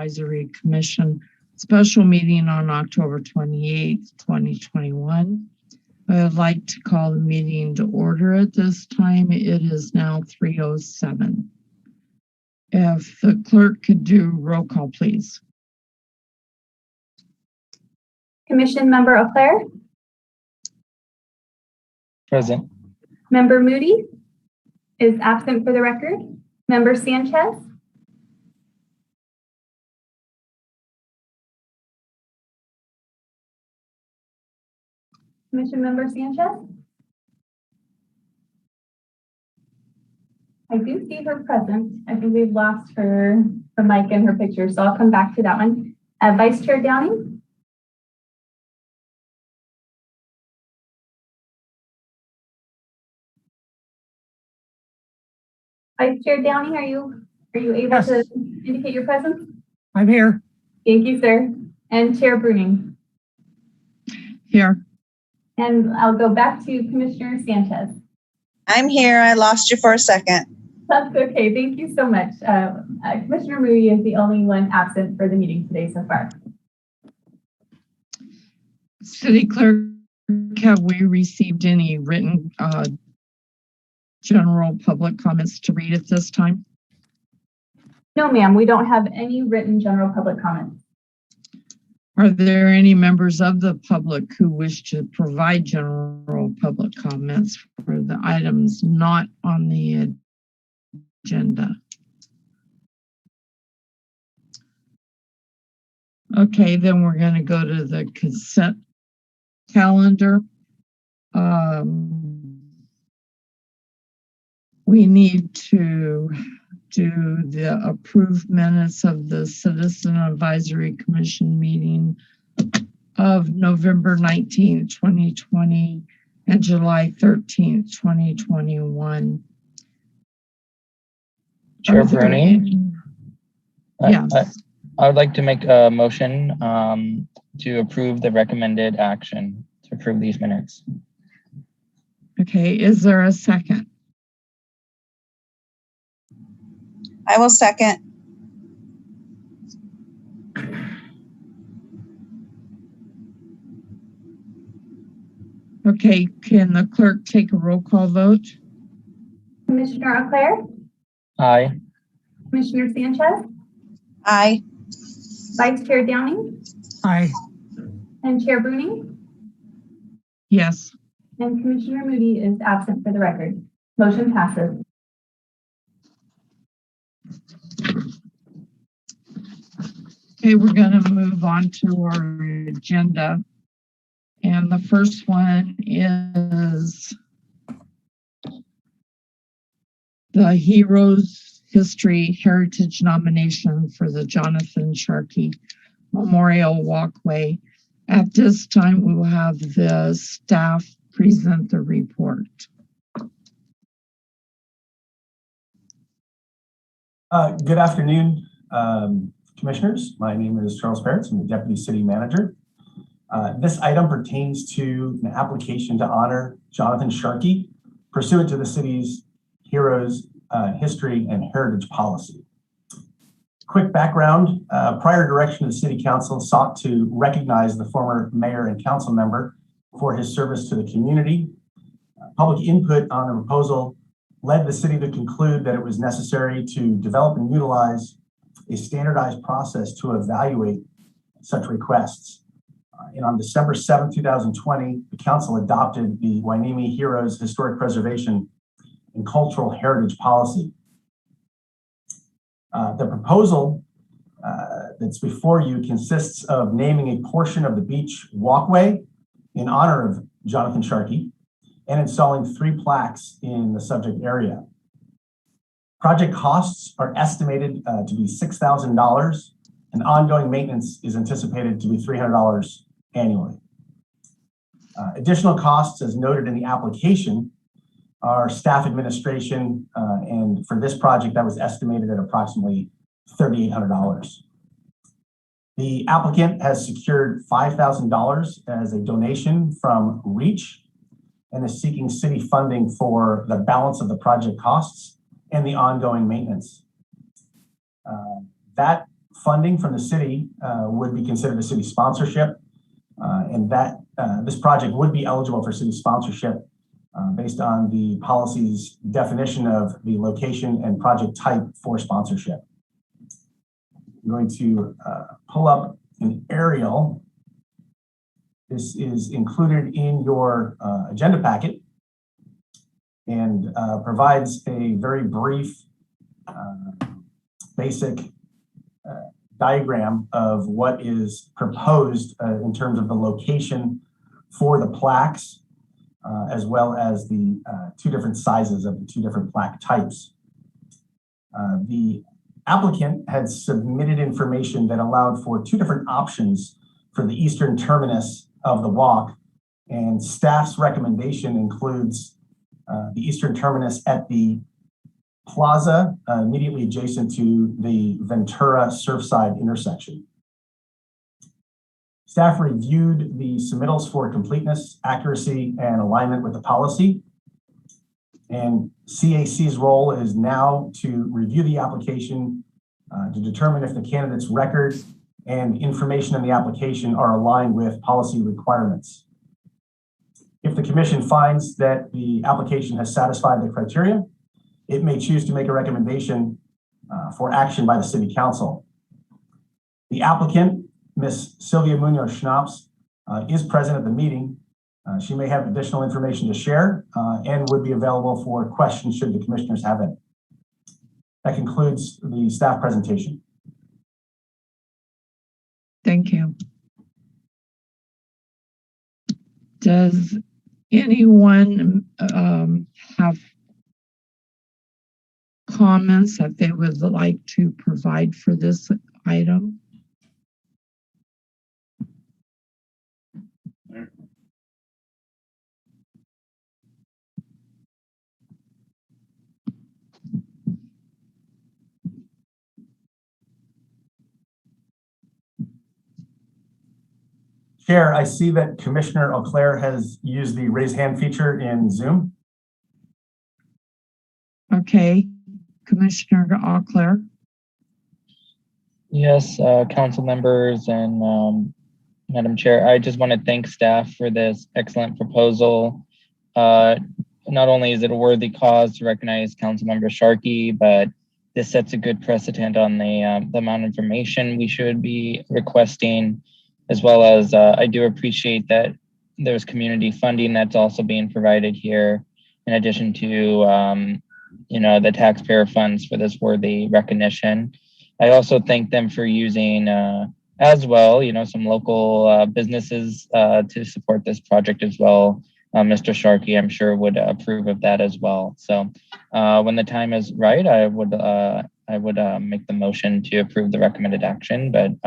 Advisory Commission special meeting on October 28th, 2021. I would like to call the meeting to order at this time. It is now 3:07. If the clerk could do roll call, please. Commission Member Auclair. Present. Member Moody is absent for the record. Member Sanchez. Commission Member Sanchez. I do see her present. I think we've lost her mic and her picture, so I'll come back to that one. Vice Chair Downing. Vice Chair Downing, are you able to indicate your presence? I'm here. Thank you, sir. And Chair Bruning. Here. And I'll go back to Commissioner Sanchez. I'm here. I lost you for a second. That's okay. Thank you so much. Commissioner Moody is the only one absent for the meeting today so far. City Clerk, have we received any written general public comments to read at this time? No, ma'am. We don't have any written general public comments. Are there any members of the public who wish to provide general public comments for the items not on the agenda? Okay, then we're going to go to the consent calendar. We need to do the approved minutes of the Citizen Advisory Commission meeting of November 19th, 2020 and July 13th, 2021. Chair Bruning? Yes. I would like to make a motion to approve the recommended action to approve these minutes. Okay, is there a second? I will second. Okay, can the clerk take a roll call vote? Commissioner Auclair. Aye. Commissioner Sanchez. Aye. Vice Chair Downing. Aye. And Chair Bruning. Yes. And Commissioner Moody is absent for the record. Motion passes. Okay, we're going to move on to our agenda. And the first one is the Heroes History Heritage nomination for the Jonathan Sharkey Memorial Walkway. At this time, we will have the staff present the report. Good afternoon, Commissioners. My name is Charles Peretz. I'm the Deputy City Manager. This item pertains to an application to honor Jonathan Sharkey pursuant to the city's Heroes History and Heritage Policy. Quick background, prior direction of the City Council sought to recognize the former mayor and council member for his service to the community. Public input on the proposal led the city to conclude that it was necessary to develop and utilize a standardized process to evaluate such requests. And on December 7, 2020, the council adopted the Hueneme Heroes Historic Preservation and Cultural Heritage Policy. The proposal that's before you consists of naming a portion of the beach walkway in honor of Jonathan Sharkey and installing 3 plaques in the subject area. Project costs are estimated to be $6,000 and ongoing maintenance is anticipated to be $300 annually. Additional costs, as noted in the application, are staff administration, and for this project that was estimated at approximately $3,800. The applicant has secured $5,000 as a donation from REACH and is seeking city funding for the balance of the project costs and the ongoing maintenance. That funding from the city would be considered a city sponsorship, and that this project would be eligible for city sponsorship based on the policy's definition of the location and project type for sponsorship. I'm going to pull up an aerial. This is included in your agenda packet and provides a very brief, basic diagram of what is proposed in terms of the location for the plaques, as well as the two different sizes of the two different plaque types. The applicant had submitted information that allowed for two different options for the eastern terminus of the walk, and staff's recommendation includes the eastern terminus at the plaza immediately adjacent to the Ventura Surfside intersection. Staff reviewed the submittals for completeness, accuracy, and alignment with the policy. And CAC's role is now to review the application to determine if the candidate's record and information in the application are aligned with policy requirements. If the commission finds that the application has satisfied the criteria, it may choose to make a recommendation for action by the city council. The applicant, Ms. Sylvia Munoz Schnapps, is present at the meeting. She may have additional information to share and would be available for questions should the commissioners have it. That concludes the staff presentation. Thank you. Does anyone have comments that they would like to provide for this item? Chair, I see that Commissioner Auclair has used the raise hand feature in Zoom. Okay, Commissioner Auclair. Yes, council members and Madam Chair, I just want to thank staff for this excellent proposal. Not only is it a worthy cause to recognize Councilmember Sharkey, but this sets a good precedent on the amount of information we should be requesting, as well as I do appreciate that there's community funding that's also being provided here, in addition to the taxpayer funds for this worthy recognition. I also thank them for using as well, some local businesses to support this project as well. Mr. Sharkey, I'm sure, would approve of that as well. So when the time is right, I would make the motion to approve the recommended action, but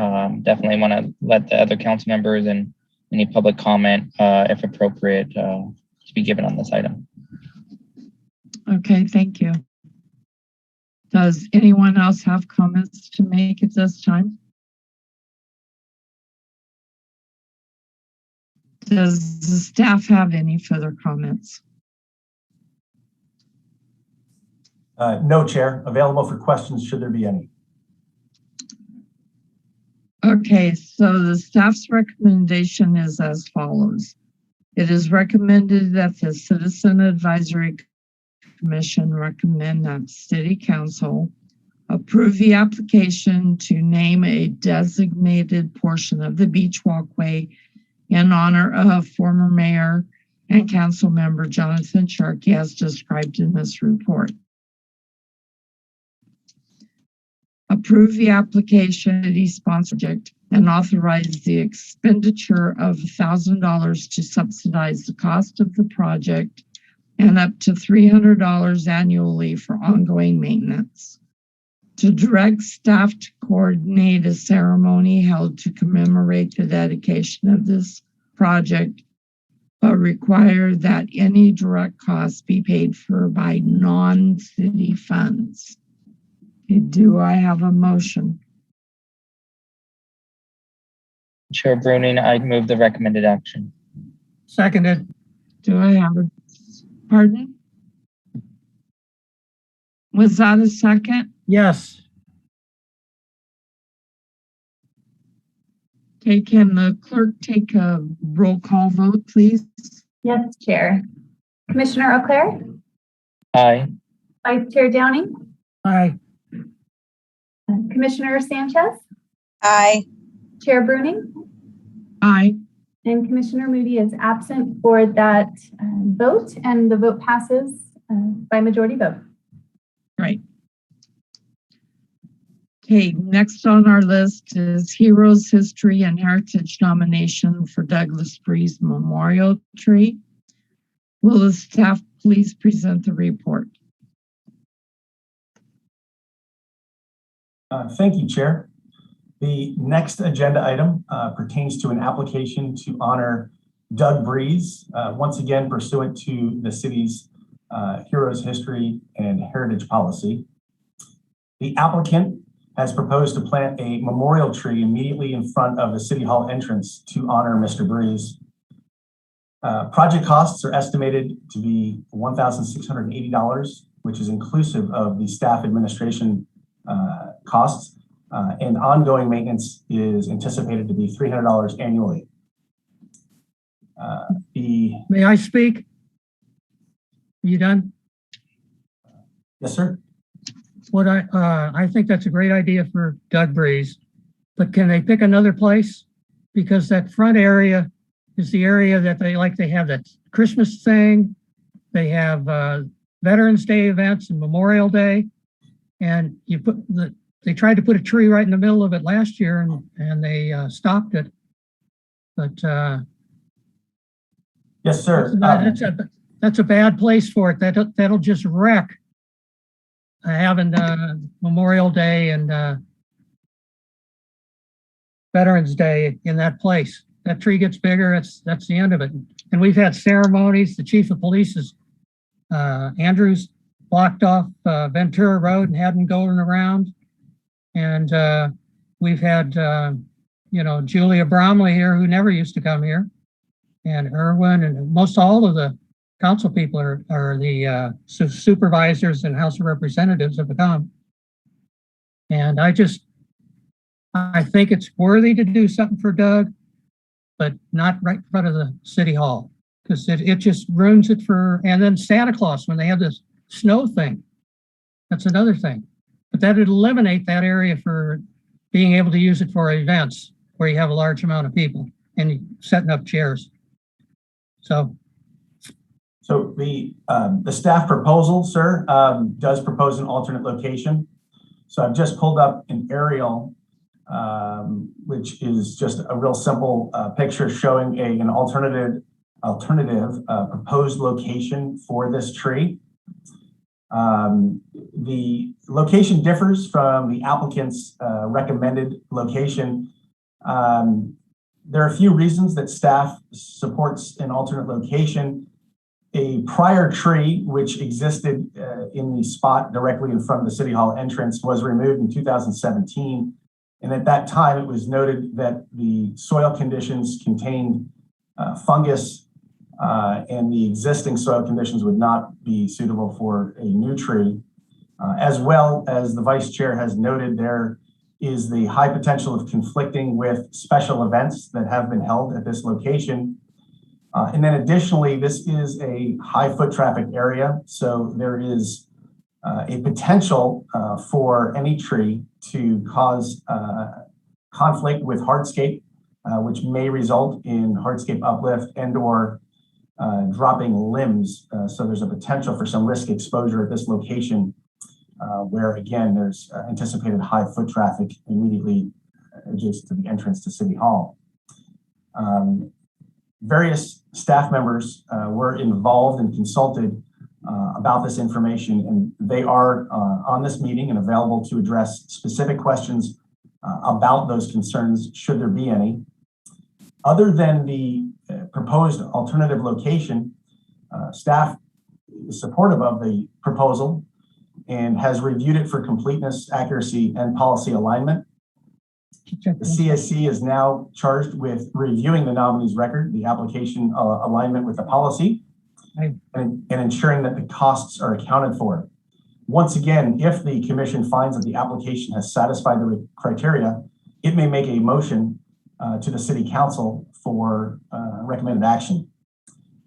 definitely want to let the other council members and any public comment, if appropriate, to be given on this item. Okay, thank you. Does anyone else have comments to make at this time? Does the staff have any further comments? No, Chair. Available for questions should there be any. Okay, so the staff's recommendation is as follows. It is recommended that the Citizen Advisory Commission recommend that City Council approve the application to name a designated portion of the beach walkway in honor of former Mayor and Council Member Jonathan Sharkey as described in this report. Approve the application city sponsored project and authorize the expenditure of $1,000 to subsidize the cost of the project and up to $300 annually for ongoing maintenance. To direct staff to coordinate a ceremony held to commemorate the dedication of this project, but require that any direct costs be paid for by non-city funds. Do I have a motion? Chair Bruning, I move the recommended action. Seconded. Do I have a, pardon? Was that a second? Yes. Okay, can the clerk take a roll call vote, please? Yes, Chair. Commissioner O'Clair, Aye. Vice Chair Downing, Aye. Commissioner Sanchez, Aye. Chair Bruning, Aye. and Commissioner Moody is absent for that vote, and the vote passes by majority vote. Right. Okay, next on our list is Heroes, History, and Heritage nomination for Douglas Breeze Memorial Tree. Will the staff please present the report? Thank you, Chair. The next agenda item pertains to an application to honor Doug Breeze, once again pursuant to the city's Heroes, History, and Heritage policy. The applicant has proposed to plant a memorial tree immediately in front of the City Hall entrance to honor Mr. Breeze. Project costs are estimated to be $1,680, which is inclusive of the staff administration costs, and ongoing maintenance is anticipated to be $300 annually. May I speak? You done? Yes, sir. What I think that's a great idea for Doug Breeze, but can they pick another place? Because that front area is the area that they like. They have that Christmas thing. They have Veterans Day events and Memorial Day. And they tried to put a tree right in the middle of it last year and they stopped it. But Yes, sir. that's a bad place for it. That'll just wreck having Memorial Day and Veterans Day in that place. That tree gets bigger, that's the end of it. And we've had ceremonies. The chief of police is Andrews blocked off Ventura Road and had them going around. And we've had Julia Bromley here, who never used to come here, and Irwin, and most all of the council people are the supervisors and House of Representatives have come. And I think it's worthy to do something for Doug, but not right in front of the City Hall, because it just ruins it and then Santa Claus, when they have this snow thing, that's another thing. But that would eliminate that area for being able to use it for events where you have a large amount of people and setting up chairs. So the staff proposal, sir, does propose an alternate location. So I've just pulled up an aerial, which is just a real simple picture showing an alternative proposed location for this tree. The location differs from the applicant's recommended location. There are a few reasons that staff supports an alternate location. A prior tree, which existed in the spot directly in front of the City Hall entrance, was removed in 2017. And at that time, it was noted that the soil conditions contained fungus, and the existing soil conditions would not be suitable for a new tree. As well as the Vice Chair has noted, there is the high potential of conflicting with special events that have been held at this location. And then additionally, this is a high foot traffic area, so there is a potential for any tree to cause conflict with hardscape, which may result in hardscape uplift and or dropping limbs. So there's a potential for some risk exposure at this location where, again, there's anticipated high foot traffic immediately adjacent to the entrance to City Hall. Various staff members were involved and consulted about this information, and they are on this meeting and available to address specific questions about those concerns, should there be any. Other than the proposed alternative location, staff is supportive of the proposal and has reviewed it for completeness, accuracy, and policy alignment. The CSC is now charged with reviewing the nominee's record, the application alignment with the policy, and ensuring that the costs are accounted for. Once again, if the commission finds that the application has satisfied the criteria, it may make a motion to the city council for recommended action.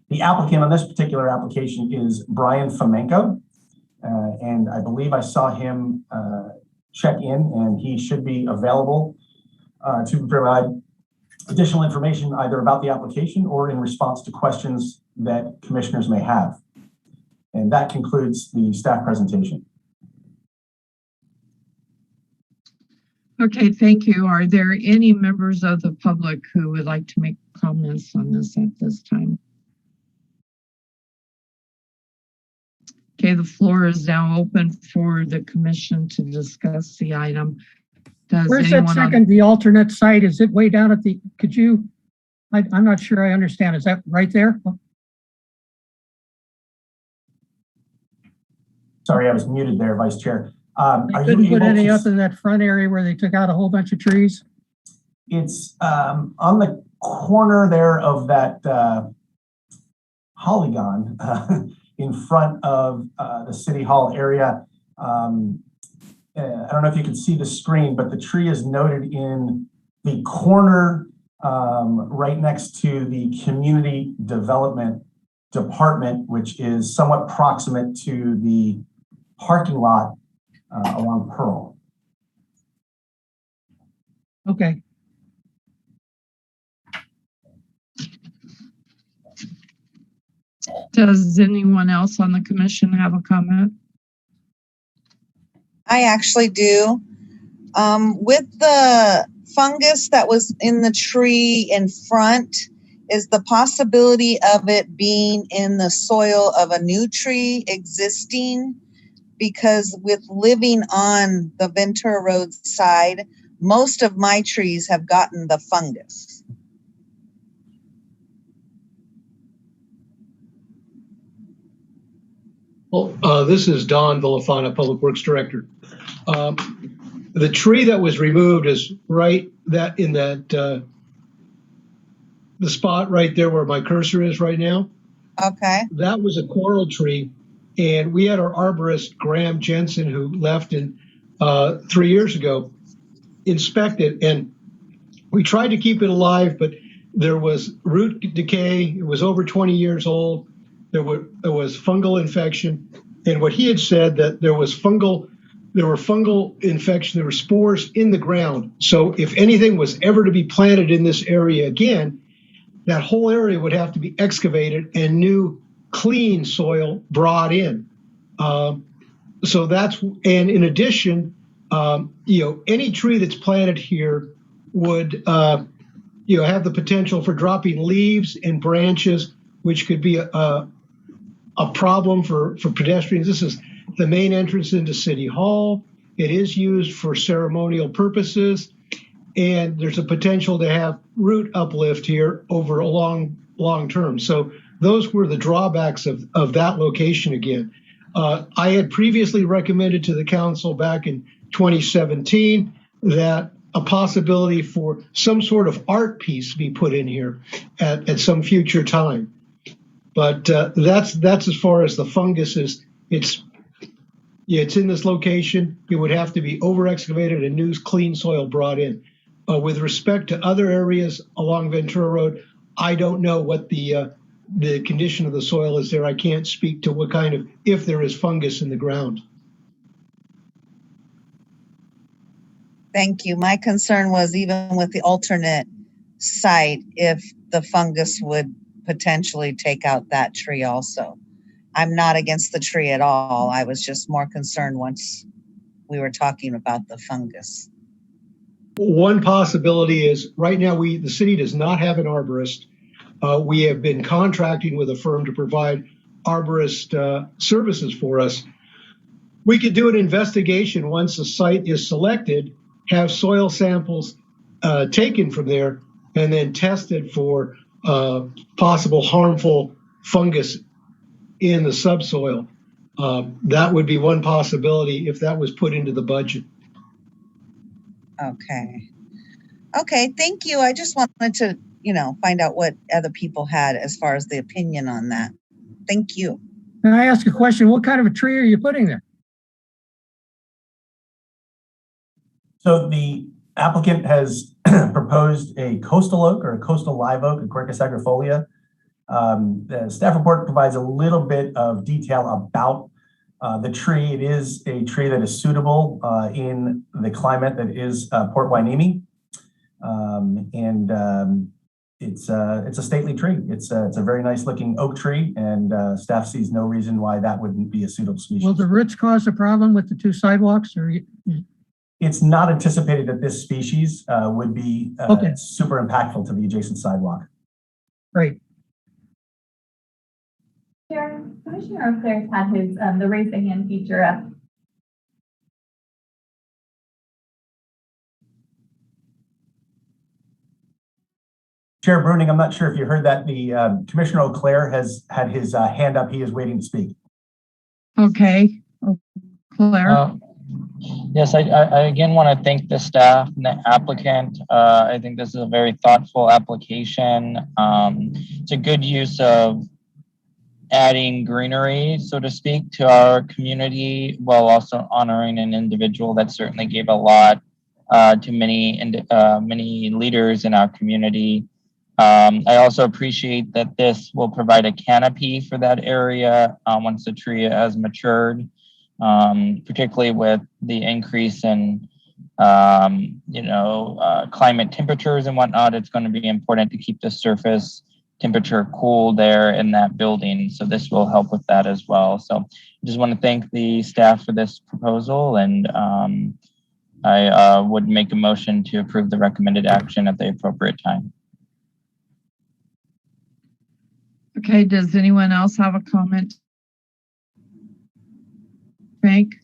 The applicant on this particular application is Brian Fomenko, and I believe I saw him check in, and he should be available to provide additional information either about the application or in response to questions that commissioners may have. And that concludes the staff presentation. Okay, thank you. Are there any members of the public who would like to make comments on this at this time? Okay, the floor is now open for the commission to discuss the item. Does Where's that second, the alternate site? Is it way down at the, I'm not sure I understand. Is that right there? Sorry, I was muted there, Vice Chair. They couldn't put any up in that front area where they took out a whole bunch of trees? It's on the corner there of that polygon in front of the City Hall area. I don't know if you can see the screen, but the tree is noted in the corner right next to the Community Development Department, which is somewhat proximate to the parking lot along Pearl. Okay. Does anyone else on the commission have a comment? I actually do. With the fungus that was in the tree in front, is the possibility of it being in the soil of a new tree existing? Because with living on the Ventura Road side, most of my trees have gotten the fungus. Well, this is Don Villafana, Public Works Director. The tree that was removed is right in that the spot right there where my cursor is right now. Okay. That was a coral tree, and we had our arborist Graham Jensen, who left in 3 years ago, inspect it, and we tried to keep it alive, but there was root decay. It was over 20 years old. There was fungal infection, and what he had said that there were fungal infection, there were spores in the ground. So if anything was ever to be planted in this area again, that whole area would have to be excavated and new clean soil brought in. So that's, and in addition, any tree that's planted here would, have the potential for dropping leaves and branches, which could be a problem for pedestrians. This is the main entrance into City Hall. It is used for ceremonial purposes, and there's a potential to have root uplift here over a long term. So those were the drawbacks of that location again. I had previously recommended to the council back in 2017 that a possibility for some sort of art piece be put in here at some future time. But that's as far as the fungus is. It's in this location. It would have to be over excavated and new clean soil brought in. With respect to other areas along Ventura Road, I don't know what the condition of the soil is there. I can't speak to what kind of, if there is fungus in the ground. Thank you. My concern was even with the alternate site, if the fungus would potentially take out that tree also. I'm not against the tree at all. I was just more concerned once we were talking about the fungus. One possibility is right now the city does not have an arborist. We have been contracting with a firm to provide arborist services for us. We could do an investigation once the site is selected, have soil samples taken from there, and then tested for possible harmful fungus in the subsoil. That would be one possibility if that was put into the budget. Okay, thank you. I just wanted to, find out what other people had as far as the opinion on that. Thank you. Can I ask a question? What kind of a tree are you putting there? So the applicant has proposed a coastal oak or a coastal live oak, a Quercus agrifolia. The staff report provides a little bit of detail about the tree. It is a tree that is suitable in the climate that is Port Hueneme. It's a stately tree. It's a very nice looking oak tree, and staff sees no reason why that wouldn't be a suitable species. Will the roots cause a problem with the two sidewalks or? It's not anticipated that this species would be Okay. super impactful to the adjacent sidewalk. Great. Chair, Commissioner O'Clair's had his, the raise a hand feature up. Chair Bruning, I'm not sure if you heard that. The Commissioner O'Clair has had his hand up. He is waiting to speak. Okay, Claire. Yes, I again want to thank the staff and the applicant. I think this is a very thoughtful application. It's a good use of adding greenery, so to speak, to our community, while also honoring an individual that certainly gave a lot to many leaders in our community. I also appreciate that this will provide a canopy for that area once the tree has matured, particularly with the increase in climate temperatures and whatnot. It's going to be important to keep the surface temperature cool there in that building. So this will help with that as well. So I just want to thank the staff for this proposal, and I would make a motion to approve the recommended action at the appropriate time. Okay, does anyone else have a comment? Frank?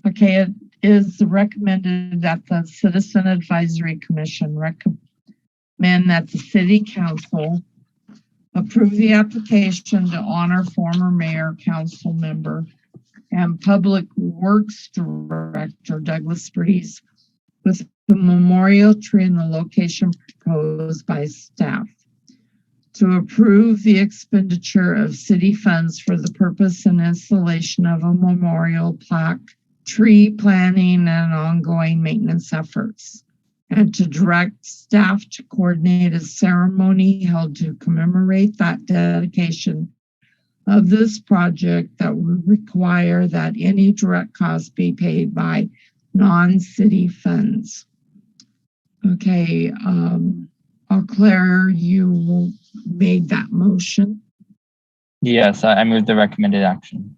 Okay, it is recommended that the Citizen Advisory Commission recommend that the City Council approve the application to honor former Mayor, Council Member, and Public Works Director Douglas Breeze with the memorial tree in the location proposed by staff. To approve the expenditure of city funds for the purpose and installation of a memorial plaque, tree planting, and ongoing maintenance efforts. And to direct staff to coordinate a ceremony held to commemorate that dedication of this project that would require that any direct costs be paid by non-city funds. Okay, Claire, you made that motion. Yes, I move the recommended action.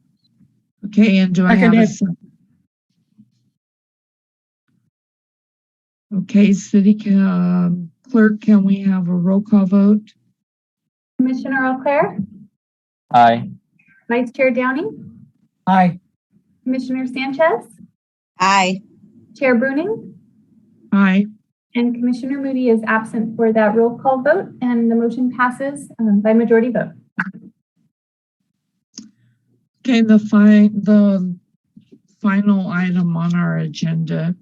Okay, and do I have a second? Okay, City Clerk, can we have a roll call vote? Commissioner O'Clair, Aye. Vice Chair Downing, Aye. Commissioner Sanchez, Aye. Chair Bruning, Aye. and Commissioner Moody is absent for that roll call vote, and the motion passes by majority vote. Okay, the final item on our agenda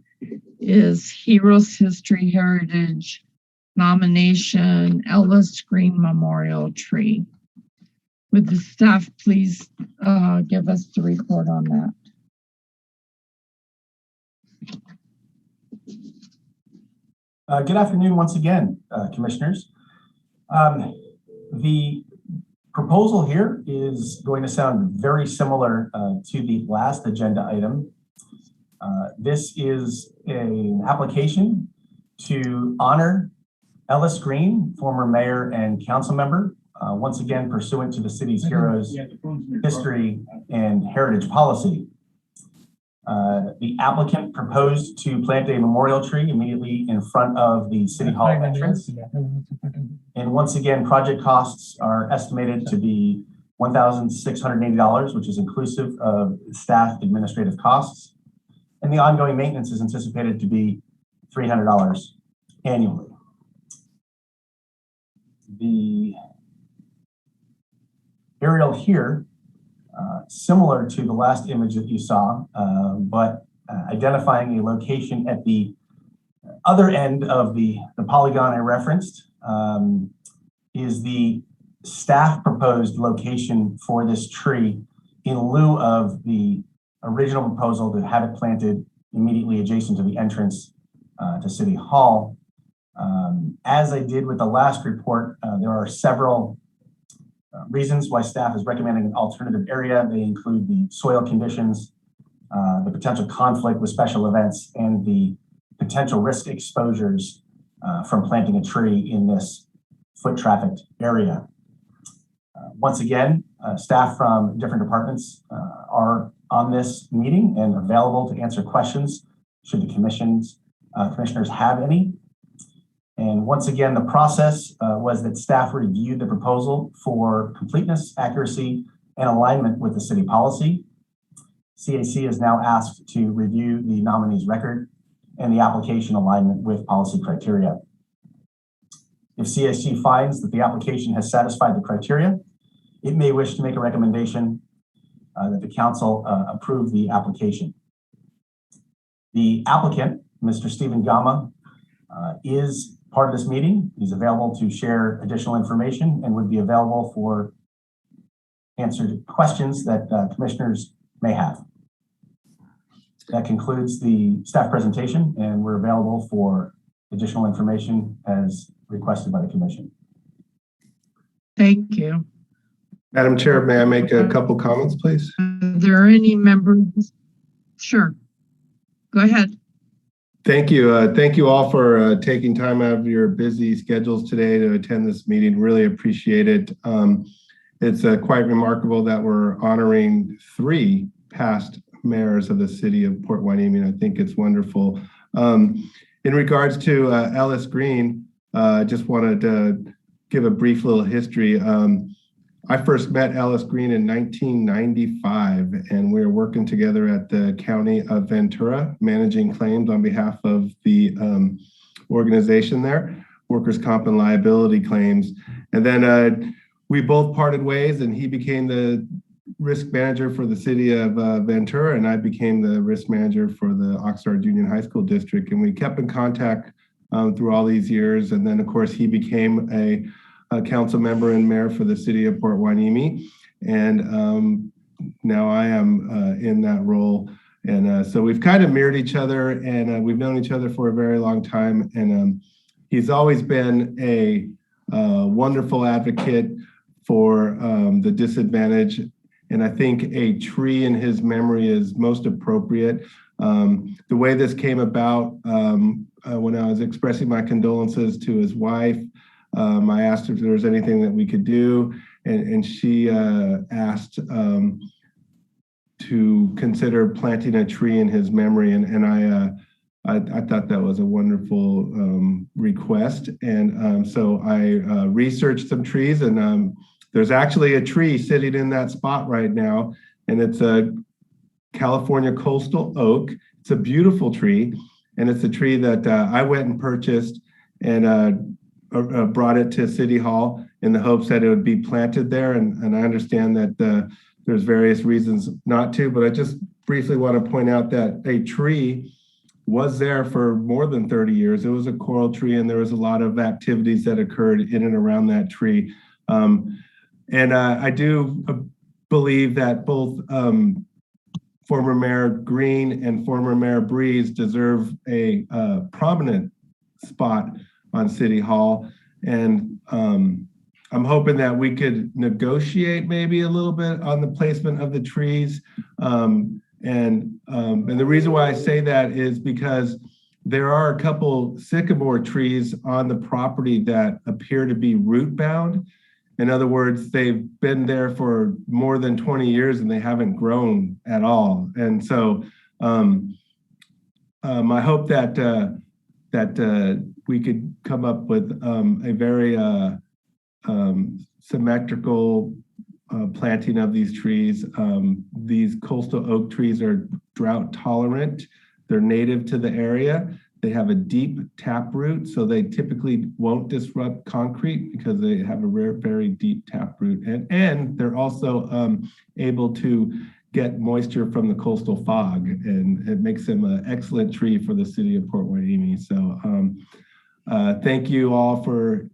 is Heroes History Heritage nomination Ellis Green Memorial Tree. Would the staff please give us the report on that? Good afternoon once again, commissioners. The proposal here is going to sound very similar to the last agenda item. This is an application to honor Ellis Green, former mayor and council member, once again pursuant to the city's Heroes History and Heritage Policy. The applicant proposed to plant a memorial tree immediately in front of the City Hall entrance. And once again, project costs are estimated to be $1,680, which is inclusive of staff administrative costs. And the ongoing maintenance is anticipated to be $300 annually. The aerial here, similar to the last image that you saw, but identifying a location at the other end of the polygon I referenced, is the staff proposed location for this tree in lieu of the original proposal to have it planted immediately adjacent to the entrance to City Hall. As I did with the last report, there are several reasons why staff is recommending an alternative area. They include the soil conditions, the potential conflict with special events, and the potential risk exposures from planting a tree in this foot trafficked area. Once again, staff from different departments are on this meeting and available to answer questions should the commissioners have any. And once again, the process was that staff reviewed the proposal for completeness, accuracy, and alignment with the city policy. CAC is now asked to review the nominee's record and the application alignment with policy criteria. If CAC finds that the application has satisfied the criteria, it may wish to make a recommendation that the council approve the application. The applicant, Mr. Stephen Gama, is part of this meeting. He's available to share additional information and would be available for answered questions that commissioners may have. That concludes the staff presentation, and we're available for additional information as requested by the commission. Thank you. Madam Chair, may I make a couple comments, please? Are there any members? Sure. Go ahead. Thank you. Thank you all for taking time out of your busy schedules today to attend this meeting. Really appreciate it. It's quite remarkable that we're honoring 3 past mayors of the city of Port Hueneme. I think it's wonderful. In regards to Ellis Green, just wanted to give a brief little history. I first met Ellis Green in 1995, and we were working together at the County of Ventura, managing claims on behalf of the organization there, workers' comp and liability claims. And then we both parted ways, and he became the risk manager for the city of Ventura, and I became the risk manager for the Oxnard Union High School District. And we kept in contact through all these years. And then, of course, he became a council member and mayor for the city of Port Hueneme. And now I am in that role. And so we've kind of mirrored each other, and we've known each other for a very long time. And he's always been a wonderful advocate for the disadvantaged. And I think a tree in his memory is most appropriate. The way this came about, when I was expressing my condolences to his wife, I asked if there was anything that we could do, and she asked to consider planting a tree in his memory, and I thought that was a wonderful request, and so I researched some trees, and there's actually a tree sitting in that spot right now, and it's a California coastal oak. It's a beautiful tree, and it's a tree that I went and purchased and brought it to City Hall in the hopes that it would be planted there. And I understand that there's various reasons not to, but I just briefly want to point out that a tree was there for more than 30 years. It was a coral tree, and there was a lot of activities that occurred in and around that tree. And I do believe that both former Mayor Green and former Mayor Breeze deserve a prominent spot on City Hall. And I'm hoping that we could negotiate maybe a little bit on the placement of the trees. And the reason why I say that is because there are a couple sycamore trees on the property that appear to be root bound. In other words, they've been there for more than 20 years and they haven't grown at all. And so I hope that we could come up with a very symmetrical planting of these trees. These coastal oak trees are drought tolerant. They're native to the area. They have a deep taproot, so they typically won't disrupt concrete because they have a very deep taproot. And they're also able to get moisture from the coastal fog, and it makes them an excellent tree for the city of Port Hueneme. So thank you all for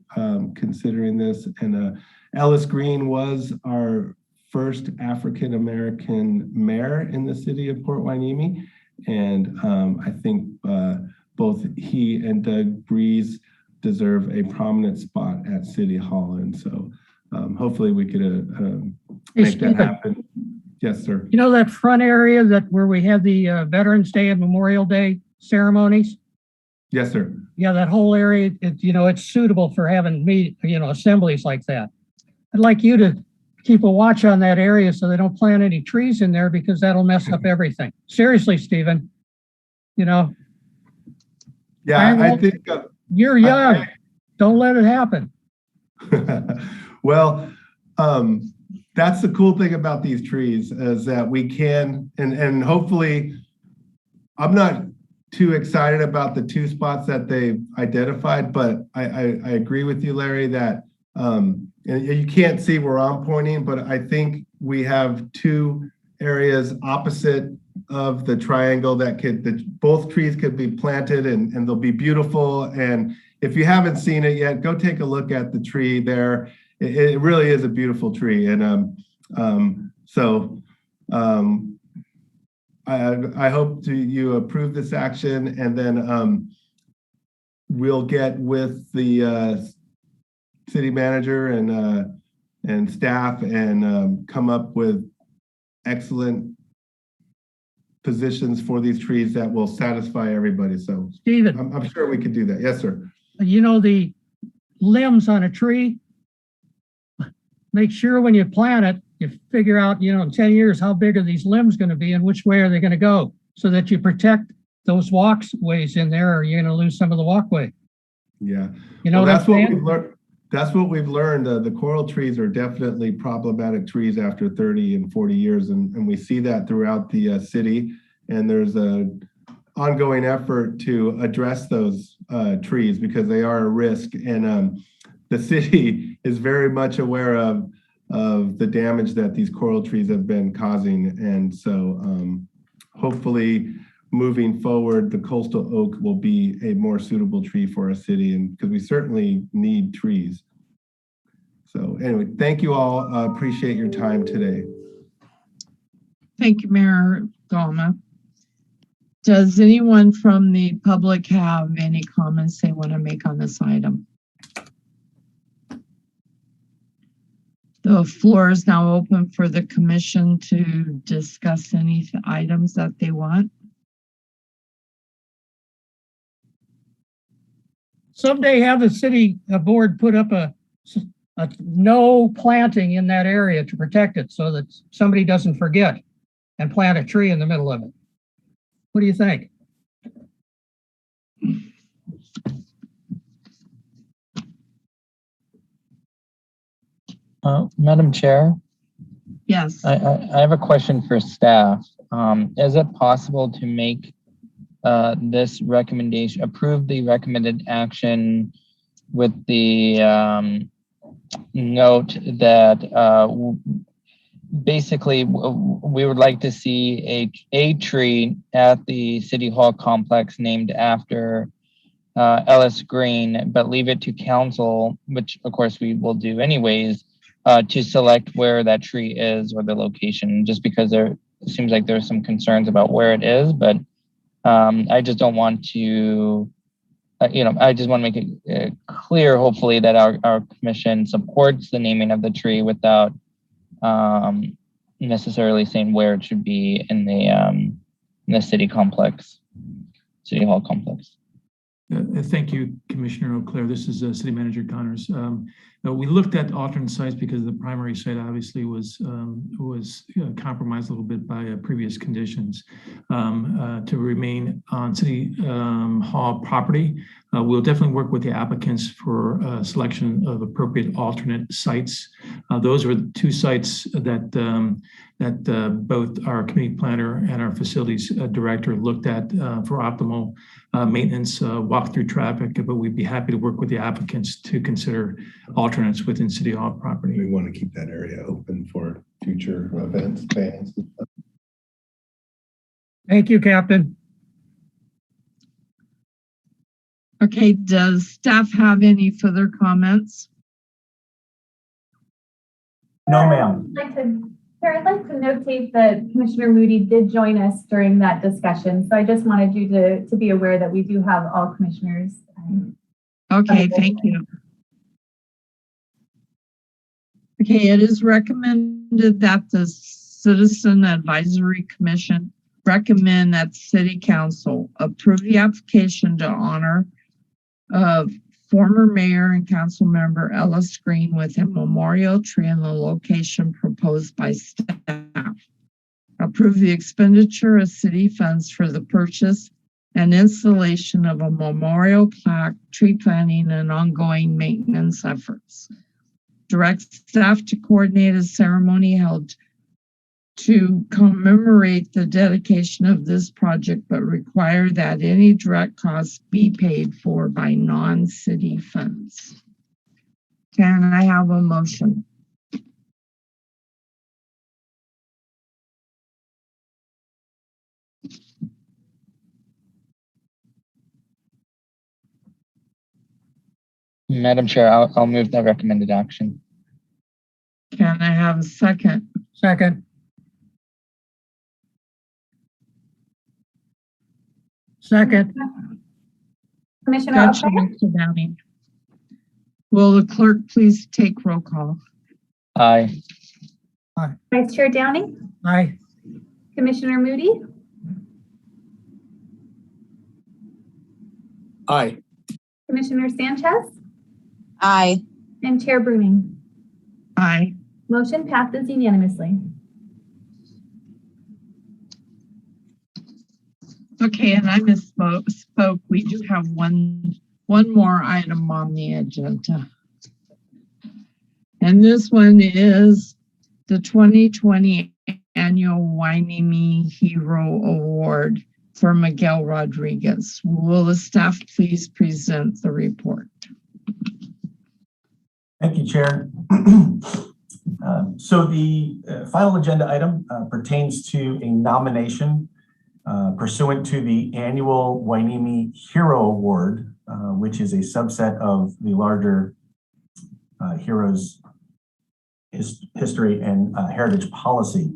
considering this. And Ellis Green was our first African-American mayor in the city of Port Hueneme. And I think both he and Doug Breeze deserve a prominent spot at City Hall. And so hopefully we could Hey, make that Stephen, happen. Yes, sir. you know that front area where we have the Veterans Day and Memorial Day ceremonies? Yes, sir. Yeah, that whole area, it's suitable for having assemblies like that. I'd like you to keep a watch on that area so they don't plant any trees in there because that'll mess up everything. Seriously, Stephen, Yeah, I think you're young. Don't let it happen. well, that's the cool thing about these trees is that we can, and hopefully, I'm not too excited about the 2 spots that they've identified, but I agree with you, Larry, that and you can't see where I'm pointing, but I think we have 2 areas opposite of the triangle that both trees could be planted and they'll be beautiful. And if you haven't seen it yet, go take a look at the tree there. It really is a beautiful tree. And I hope you approve this action, and then we'll get with the city manager and staff and come up with excellent positions for these trees that will satisfy everybody. So Stephen, I'm sure we could do that. Yes, sir. The limbs on a tree, make sure when you plant it, you figure out, in 10 years, how big are these limbs going to be and which way are they going to go so that you protect those walkways in there, or you're going to lose some of the walkway. Yeah. That's what we've learned. That's what we've learned. The coral trees are definitely problematic trees after 30 and 40 years. And we see that throughout the city. And there's an ongoing effort to address those trees because they are a risk. And the city is very much aware of the damage that these coral trees have been causing. And so hopefully moving forward, the coastal oak will be a more suitable tree for our city, and because we certainly need trees. So anyway, thank you all. Appreciate your time today. Thank you, Mayor Goma. Does anyone from the public have any comments they want to make on this item? The floor is now open for the commission to discuss any items that they want. Someday have the city board put up a no planting in that area to protect it so that somebody doesn't forget and plant a tree in the middle of it. What do you think? Madam Chair, Yes. I have a question for staff. Is it possible to make this recommendation, approve the recommended action with the note that basically we would like to see a tree at the City Hall complex named after Ellis Green, but leave it to council, which of course we will do anyways, to select where that tree is or the location, just because it seems like there's some concerns about where it is, but I just don't want to, I just want to make it clear, hopefully, that our commission supports the naming of the tree without necessarily saying where it should be in the city complex, City Hall complex. Thank you, Commissioner Eau Claire. This is City Manager Connors. We looked at alternate sites because the primary site obviously was compromised a little bit by previous conditions. To remain on City Hall property, we'll definitely work with the applicants for selection of appropriate alternate sites. Those were the 2 sites that both our community planner and our facilities director looked at for optimal maintenance, walk through traffic, but we'd be happy to work with the applicants to consider alternates within City Hall property. We want to keep that area open for future events, plans. Thank you, Captain. Okay, does staff have any further comments? No, ma'am. I'd like to Chair, I'd like to notate that Commissioner Moody did join us during that discussion. So I just wanted you to be aware that we do have all commissioners. Okay, thank you. Okay, it is recommended that the Citizen Advisory Commission recommend that City Council approve the application to honor former Mayor and Council Member Ellis Green with a memorial tree in the location proposed by staff. Approve the expenditure of city funds for the purchase and installation of a memorial plaque, tree planting, and ongoing maintenance efforts. Direct staff to coordinate a ceremony held to commemorate the dedication of this project, but require that any direct costs be paid for by non-city funds. Can I have a motion? Madam Chair, I'll move the recommended action. Can I have a second? Second. Second. Commissioner Gotcha, O'Clair, Mr. Downing. Will the clerk please take roll call? Aye. Vice Chair Downing, Aye. Commissioner Moody, Aye. Commissioner Sanchez, Aye. and Chair Bruning. Aye. Motion passes unanimously. Okay, and I misspoke. We do have one more item on the agenda. And this one is the 2020 annual Wainimi Hero Award for Miguel Rodriguez. Will the staff please present the report? Thank you, Chair. So the final agenda item pertains to a nomination pursuant to the annual Wainimi Hero Award, which is a subset of the larger Heroes History and Heritage Policy.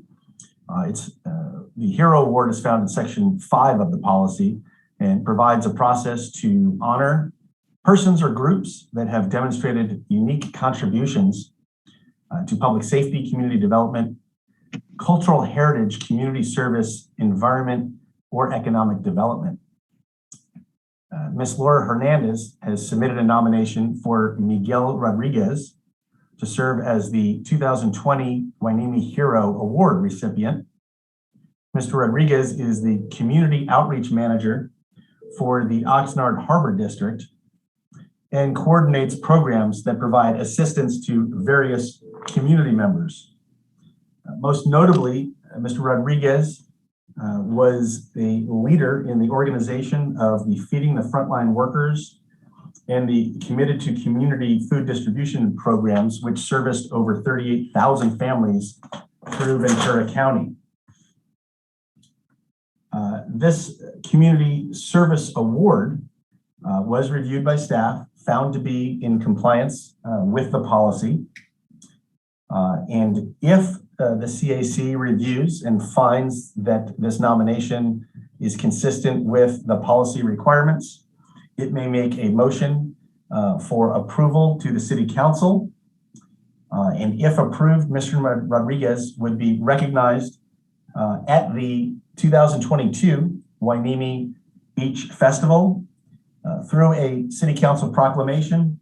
The Hero Award is found in Section 5 of the policy and provides a process to honor persons or groups that have demonstrated unique contributions to public safety, community development, cultural heritage, community service, environment, or economic development. Ms. Laura Hernandez has submitted a nomination for Miguel Rodriguez to serve as the 2020 Wainimi Hero Award recipient. Mr. Rodriguez is the Community Outreach Manager for the Oxnard Harbor District and coordinates programs that provide assistance to various community members. Most notably, Mr. Rodriguez was the leader in the organization of the Feeding the Frontline Workers and the Committed to Community Food Distribution programs, which serviced over 38,000 families through Ventura County. This Community Service Award was reviewed by staff, found to be in compliance with the policy. And if the CAC reviews and finds that this nomination is consistent with the policy requirements, it may make a motion for approval to the City Council. And if approved, Mr. Rodriguez would be recognized at the 2022 Wainimi Beach Festival through a City Council proclamation.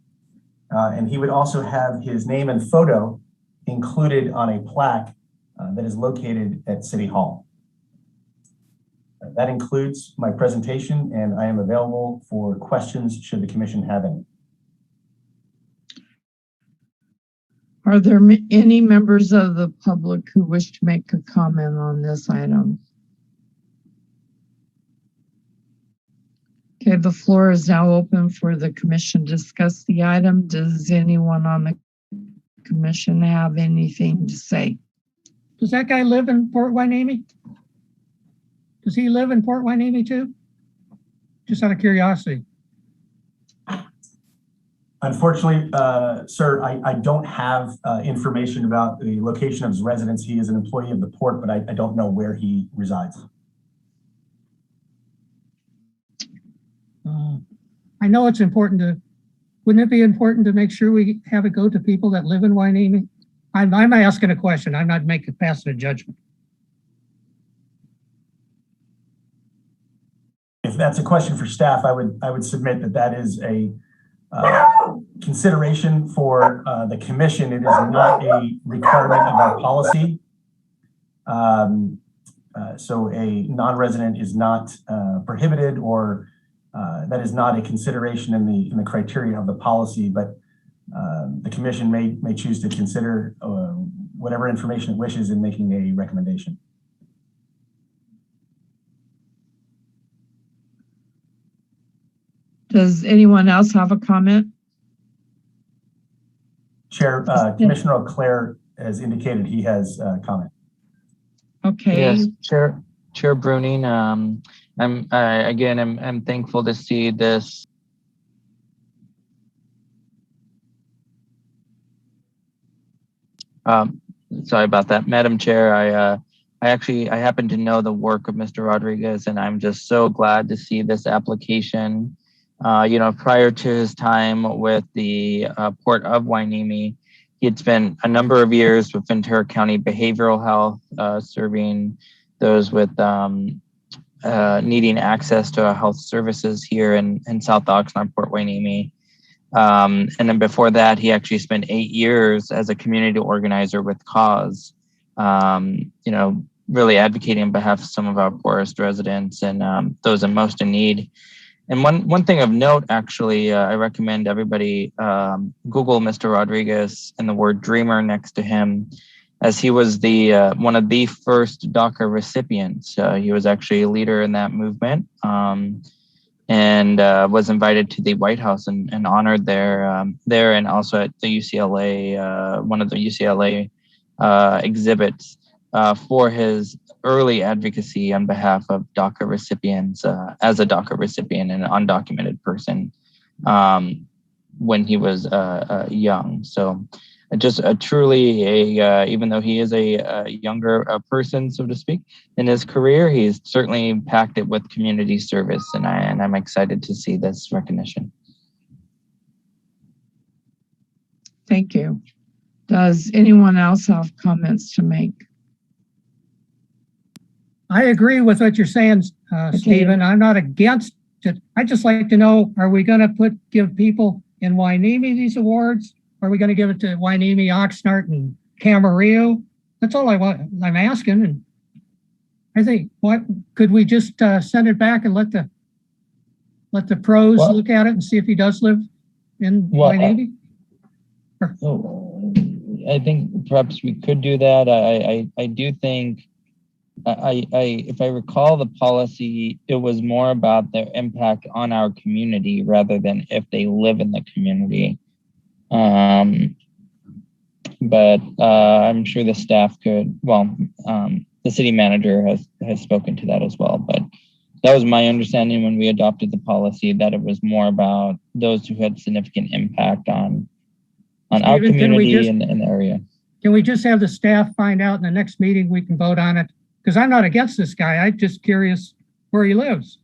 And he would also have his name and photo included on a plaque that is located at City Hall. That includes my presentation, and I am available for questions should the Commission have any. Are there any members of the public who wish to make a comment on this item? Okay, the floor is now open for the Commission to discuss the item. Does anyone on the Commission have anything to say? Does that guy live in Port Wainimi? Does he live in Port Wainimi too? Just out of curiosity. Unfortunately, sir, I don't have information about the location of his residence. He is an employee of the port, but I don't know where he resides. I know it's important wouldn't it be important to make sure we have it go to people that live in Hueneme? I'm asking a question. I'm not passing a judgment. If that's a question for staff, I would submit that is a consideration for the commission. It is not a requirement of our policy. So a non-resident is not prohibited, or that is not a consideration in the criteria of the policy, but the commission may choose to consider whatever information it wishes in making a recommendation. Does anyone else have a comment? Chair, Commissioner O'Clair has indicated he has a comment. Okay. Yes, Chair Bruning. I'm thankful to see this. Sorry about that, Madam Chair. I happen to know the work of Mr. Rodriguez, and I'm just so glad to see this application. Prior to his time with the Port of Hueneme, he had spent a number of years with Ventura County Behavioral Health, serving those with needing access to health services here in South Oxnard, Port Hueneme. And then before that, he actually spent 8 years as a community organizer with Cause, really advocating on behalf of some of our poorest residents and those in most in need. And one thing of note, actually, I recommend everybody Google Mr. Rodriguez and the word dreamer next to him, as he was the one of the first DACA recipients. He was actually a leader in that movement, and was invited to the White House and honored there, and also at the UCLA, one of the UCLA exhibits for his early advocacy on behalf of DACA recipients, as a DACA recipient and an undocumented person, when he was young. So just truly even though he is a younger person, so to speak, in his career, he's certainly impacted with community service, and I'm excited to see this recognition. Thank you. Does anyone else have comments to make? I agree with what you're saying, Stephen. I'm not against it. I just like to know, are we going to give people in Hueneme these awards? Or are we going to give it to Hueneme, Oxnard, and Camarillo? That's all I'm asking. And I think, could we just send it back and let the pros look at it and see if he does live in Hueneme? I think perhaps we could do that. I do think, if I recall the policy, it was more about their impact on our community rather than if they live in the community. But I'm sure the staff could, the city manager has spoken to that as well. But that was my understanding when we adopted the policy, that it was more about those who had significant impact on our community in the area. Can we just have the staff find out in the next meeting, we can vote on it? Because I'm not against this guy. I'm just curious where he lives.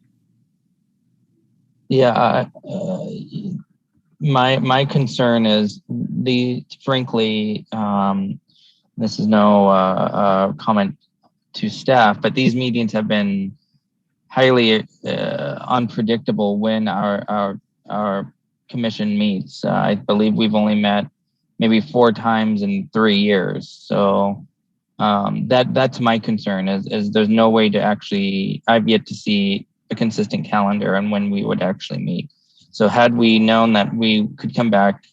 Yeah, my concern is frankly, this is no comment to staff, but these meetings have been highly unpredictable when our commission meets. I believe we've only met maybe 4 times in 3 years. So that's my concern is there's no way to actually, I've yet to see a consistent calendar on when we would actually meet. So had we known that we could come back,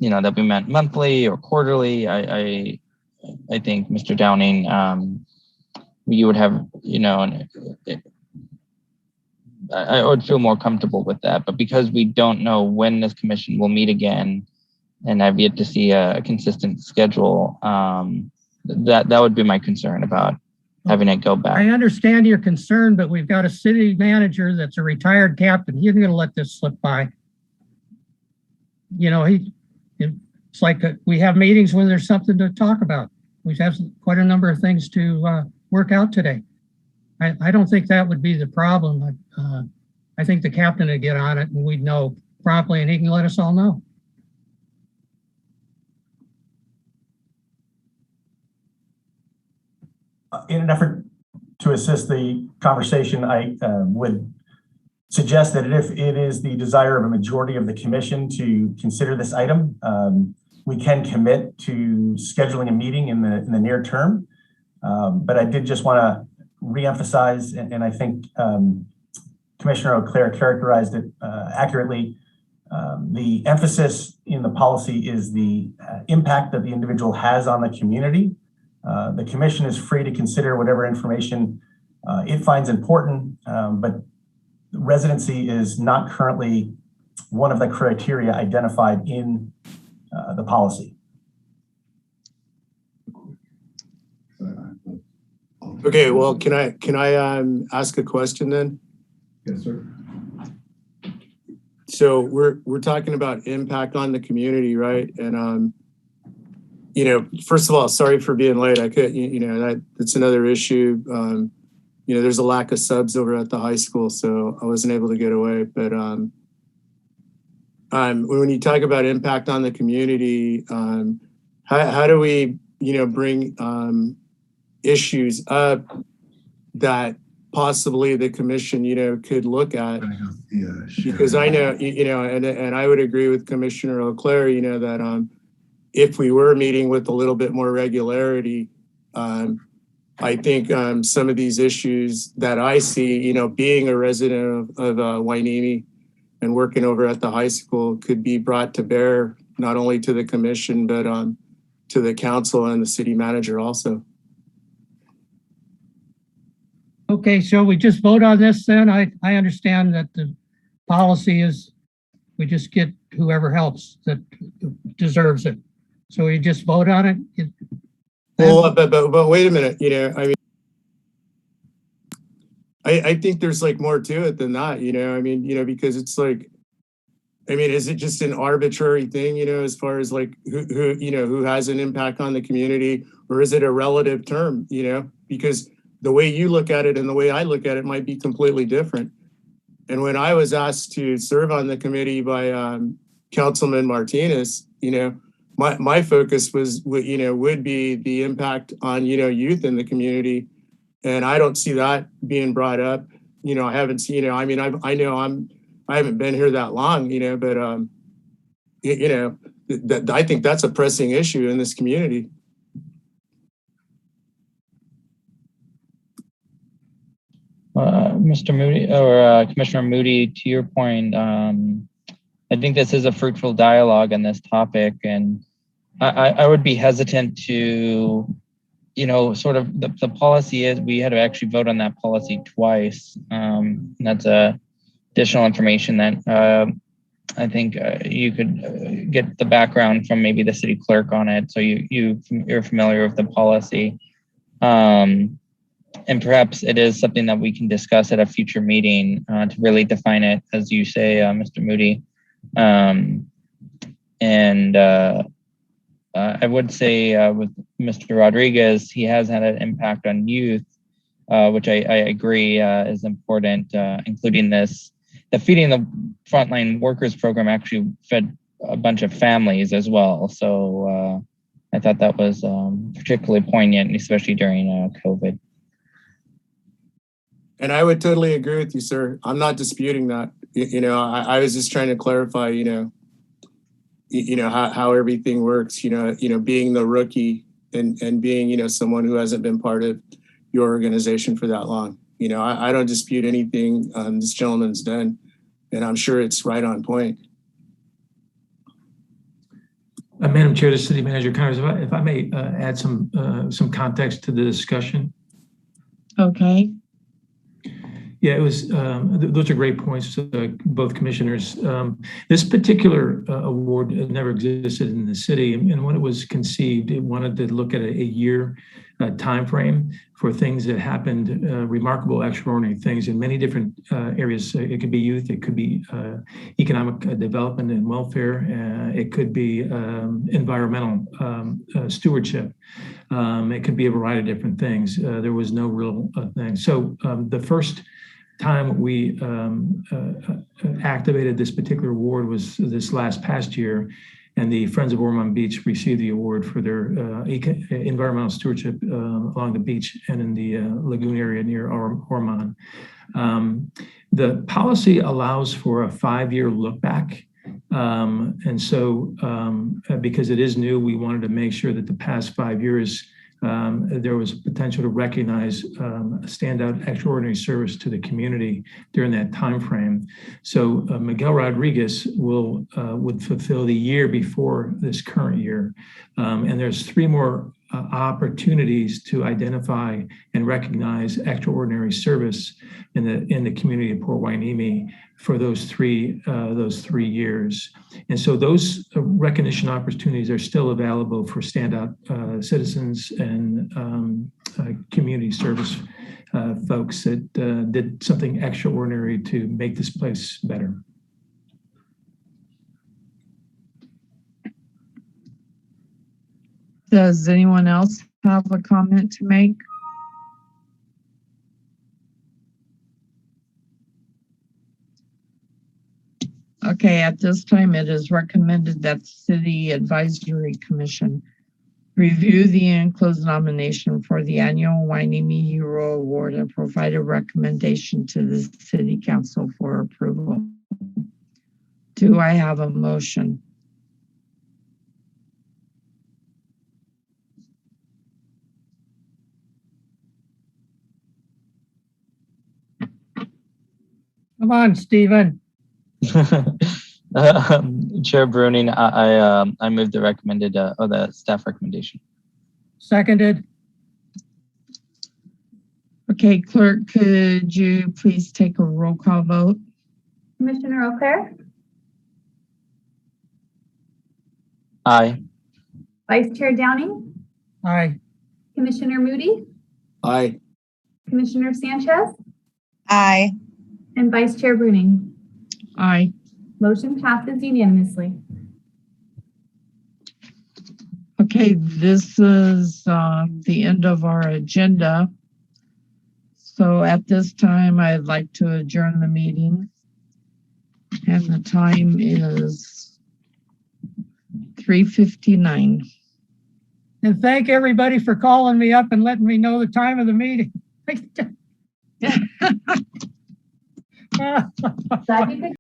that we met monthly or quarterly, I think, Mr. Downing, you would have, I would feel more comfortable with that. But because we don't know when this commission will meet again, and I've yet to see a consistent schedule, that would be my concern about having it go back. I understand your concern, but we've got a city manager that's a retired captain. He's going to let this slip by. it's like we have meetings when there's something to talk about. We have quite a number of things to work out today. I don't think that would be the problem. I think the captain would get on it and we'd know promptly and he can let us all know. In an effort to assist the conversation, I would suggest that if it is the desire of a majority of the commission to consider this item, we can commit to scheduling a meeting in the near term. But I did just want to reemphasize, and I think Commissioner Auclair characterized it accurately. The emphasis in the policy is the impact that the individual has on the community. The commission is free to consider whatever information it finds important, but residency is not currently one of the criteria identified in the policy. Okay, well, can I ask a question then? Yes, sir. So we're talking about impact on the community, right? And first of all, sorry for being late. I could, that's another issue. There's a lack of subs over at the high school, so I wasn't able to get away. But when you talk about impact on the community, how do we, bring issues up that possibly the commission, could look at? Because I know, and I would agree with Commissioner Auclair, that if we were meeting with a little bit more regularity, I think some of these issues that I see, being a resident of Hueneme and working over at the high school could be brought to bear, not only to the commission, but to the council and the city manager also. Okay, so we just vote on this then? I understand that the policy is we just get whoever helps that deserves it. So we just vote on it? Well, but wait a minute, I think there's like more to it than that, because it's like, is it just an arbitrary thing, as far as like who has an impact on the community, or is it a relative term, because the way you look at it and the way I look at it might be completely different. And when I was asked to serve on the committee by Councilman Martinez, my focus was, would be the impact on, youth in the community. And I don't see that being brought up. I haven't seen, I haven't been here that long, but, I think that's a pressing issue in this community. Mr. Moody or Commissioner Moody, to your point, I think this is a fruitful dialogue on this topic, and I would be hesitant to, sort of the policy is we had to actually vote on that policy twice. And that's additional information that I think you could get the background from maybe the city clerk on it, so you're familiar with the policy. And perhaps it is something that we can discuss at a future meeting to really define it, as you say, Mr. Moody. I would say with Mr. Rodriguez, he has had an impact on youth, which I agree is important, including this. The Feeding the Frontline Workers program actually fed a bunch of families as well. So I thought that was particularly poignant, especially during COVID. And I would totally agree with you, sir. I'm not disputing that. I was just trying to clarify, how everything works, being the rookie and being, someone who hasn't been part of your organization for that long. I don't dispute anything this gentleman's done, and I'm sure it's right on point. Madam Chair, the City Manager Connors, if I may add some context to the discussion. Okay. Yeah, it was. Those are great points to both commissioners. This particular award never existed in the city, and when it was conceived, it wanted to look at a year timeframe for things that happened, remarkable, extraordinary things in many different areas. It could be youth, it could be economic development and welfare, it could be environmental stewardship. It could be a variety of different things. There was no real thing. So the first time we activated this particular award was this past year, and the Friends of Ormond Beach received the award for their environmental stewardship along the beach and in the lagoon area near Ormond. The policy allows for a 5-year look back. And so because it is new, we wanted to make sure that the past 5 years, there was potential to recognize standout extraordinary service to the community during that time frame. So Miguel Rodriguez would fulfill the year before this current year. And there's 3 more opportunities to identify and recognize extraordinary service in the community of Port Hueneme for those three years. And so those recognition opportunities are still available for standout citizens and community service folks that did something extraordinary to make this place better. Does anyone else have a comment to make? Okay, at this time, it is recommended that the City Advisory Commission review the enclosed nomination for the annual Hueneme Hero Award and provide a recommendation to the City Council for approval. Do I have a motion? Come on, Stephen. Chair Bruning, I move the recommended the staff recommendation. Seconded. Okay, clerk, could you please take a roll call vote? Commissioner Eau Claire, Aye. Vice Chair Downing, Aye. Commissioner Moody, Aye. Commissioner Sanchez, Aye. and Vice Chair Bruning. Aye. Motion passes unanimously. Okay, this is the end of our agenda. So at this time, I'd like to adjourn the meeting. And the time is 3:59. And thank everybody for calling me up and letting me know the time of the meeting. Glad you could